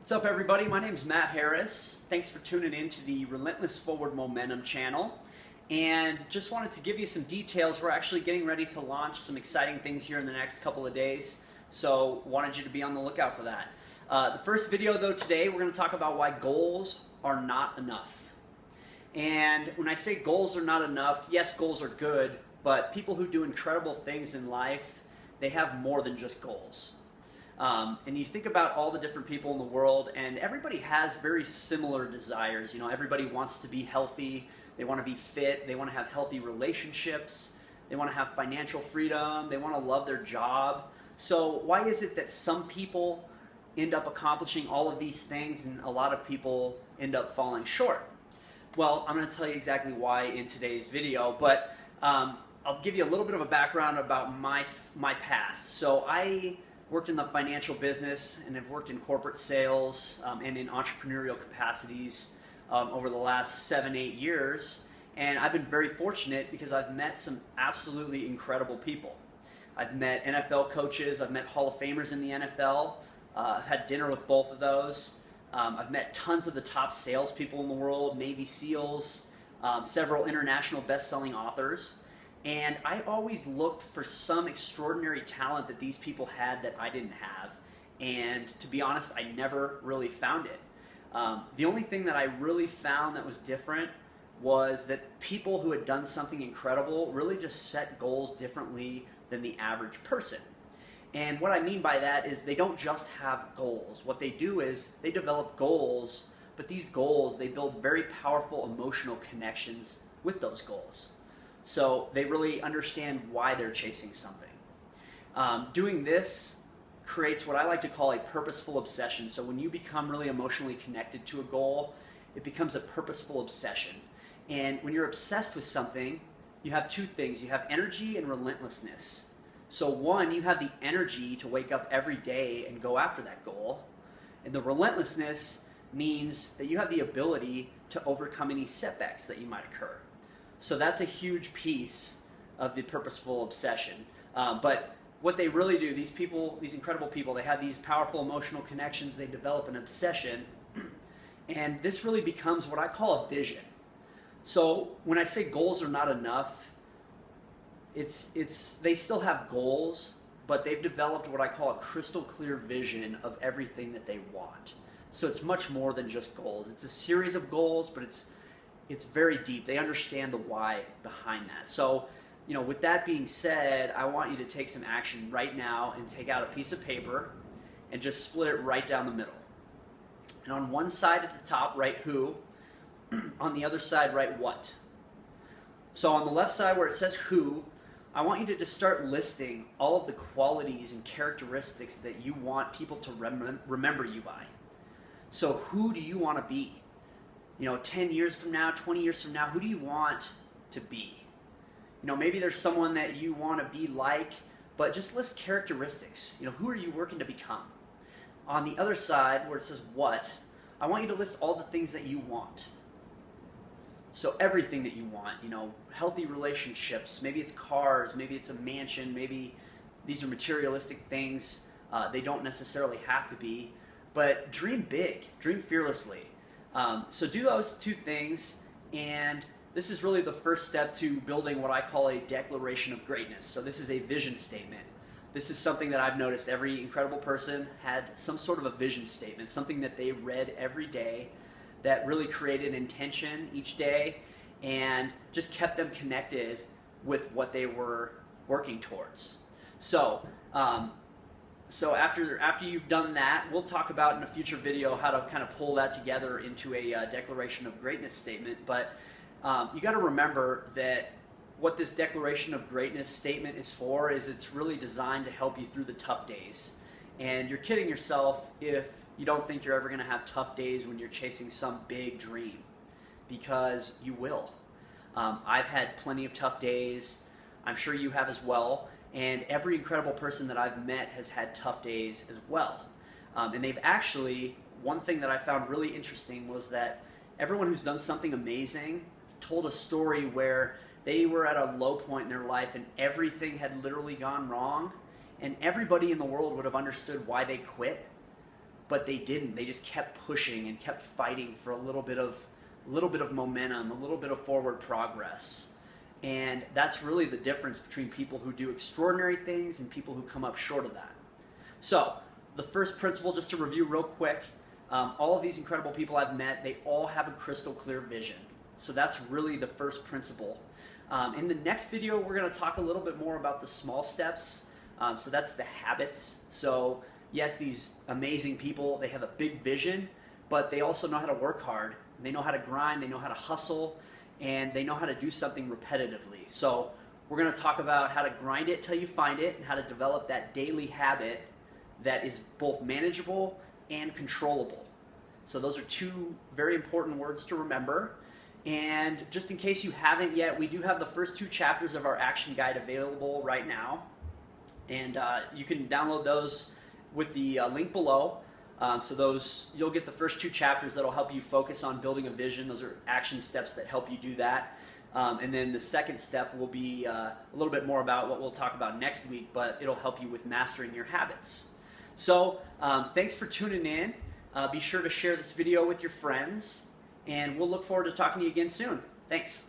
What's up, everybody? My name is Matt Harris. Thanks for tuning in to the Relentless Forward Momentum channel. And just wanted to give you some details. We're actually getting ready to launch some exciting things here in the next couple of days. So wanted you to be on the lookout for that. The first video though today, we're going to talk about why goals are not enough. And when I say goals are not enough, yes, goals are good, but people who do incredible things in life, they have more than just goals. And you think about all the different people in the world, and everybody has very similar desires. You know, everybody wants to be healthy, they want to be fit, they want to have healthy relationships, they want to have financial freedom, they want to love their job. So why is it that some people end up accomplishing all of these things and a lot of people end up falling short? Well, I'm going to tell you exactly why in today's video, but I'll give you a little bit of a background about my past. So I worked in the financial business and have worked in corporate sales and in entrepreneurial capacities over the last 7-8 years. And I've been very fortunate because I've met some absolutely incredible people. I've met NFL coaches, I've met Hall of Famers in the NFL, I've had dinner with both of those. I've met tons of the top salespeople in the world, Navy SEALs, several international best-selling authors. And I always looked for some extraordinary talent that these people had that I didn't have. And to be honest, I never really found it. The only thing that I really found that was different was that people who had done something incredible really just set goals differently than the average person. And what I mean by that is they don't just have goals. What they do is they develop goals, but these goals, they build very powerful emotional connections with those goals. So they really understand why they're chasing something. Doing this creates what I like to call a purposeful obsession. So when you become really emotionally connected to a goal, it becomes a purposeful obsession. And when you're obsessed with something, you have two things. You have energy and relentlessness. So one, you have the energy to wake up every day and go after that goal. And the relentlessness means that you have the ability to overcome any setbacks that you might occur. So that's a huge piece of the purposeful obsession. But what they really do, these people, these incredible people, they have these powerful emotional connections, they develop an obsession, and this really becomes what I call a vision. So when I say goals are not enough, they still have goals, but they've developed what I call a crystal clear vision of everything that they want. So it's much more than just goals. It's a series of goals, but it's very deep. They understand the why behind that. So, you know, with that being said, I want you to take some action right now and take out a piece of paper and just split it right down the middle. And on one side at the top, write who. On the other side, write what. So on the left side where it says who, I want you to just start listing all of the qualities and characteristics that you want people to remember you by. So who do you want to be? You know, 10 years from now, 20 years from now, who do you want to be? You know, maybe there's someone that you want to be like, but just list characteristics. You know, who are you working to become? On the other side, where it says what, I want you to list all the things that you want. So everything that you want, you know, healthy relationships, maybe it's cars, maybe it's a mansion, maybe these are materialistic things. They don't necessarily have to be, but dream big, dream fearlessly. So do those two things, and this is really the first step to building what I call a declaration of greatness. So this is a vision statement. This is something that I've noticed every incredible person had some sort of a vision statement, something that they read every day that really created intention each day and just kept them connected with what they were working towards. So after you've done that, we'll talk about in a future video how to kind of pull that together into a declaration of greatness statement. But you got to remember that what this declaration of greatness statement is for is it's really designed to help you through the tough days. And you're kidding yourself if you don't think you're ever going to have tough days when you're chasing some big dream, because you will. I've had plenty of tough days. I'm sure you have as well. And every incredible person that I've met has had tough days as well. And they've actually, one thing that I found really interesting was that everyone who's done something amazing told a story where they were at a low point in their life and everything had literally gone wrong, and everybody in the world would have understood why they quit, but they didn't. They just kept pushing and kept fighting for a little bit of momentum, a little bit of forward progress. And that's really the difference between people who do extraordinary things and people who come up short of that. So the first principle, just to review real quick, all of these incredible people I've met, they all have a crystal clear vision. So that's really the first principle. In the next video, we're going to talk a little bit more about the small steps. So that's the habits. So yes, these amazing people, they have a big vision, but they also know how to work hard. They know how to grind, they know how to hustle, and they know how to do something repetitively. So we're going to talk about how to grind it till you find it and how to develop that daily habit that is both manageable and controllable. So those are two very important words to remember. And just in case you haven't yet, we do have the first 2 chapters of our action guide available right now. And you can download those with the link below. So those, you'll get the first 2 chapters that'll help you focus on building a vision. Those are action steps that help you do that. And then the second step will be a little bit more about what we'll talk about next week, but it'll help you with mastering your habits. So thanks for tuning in. Be sure to share this video with your friends, and we'll look forward to talking to you again soon. Thanks.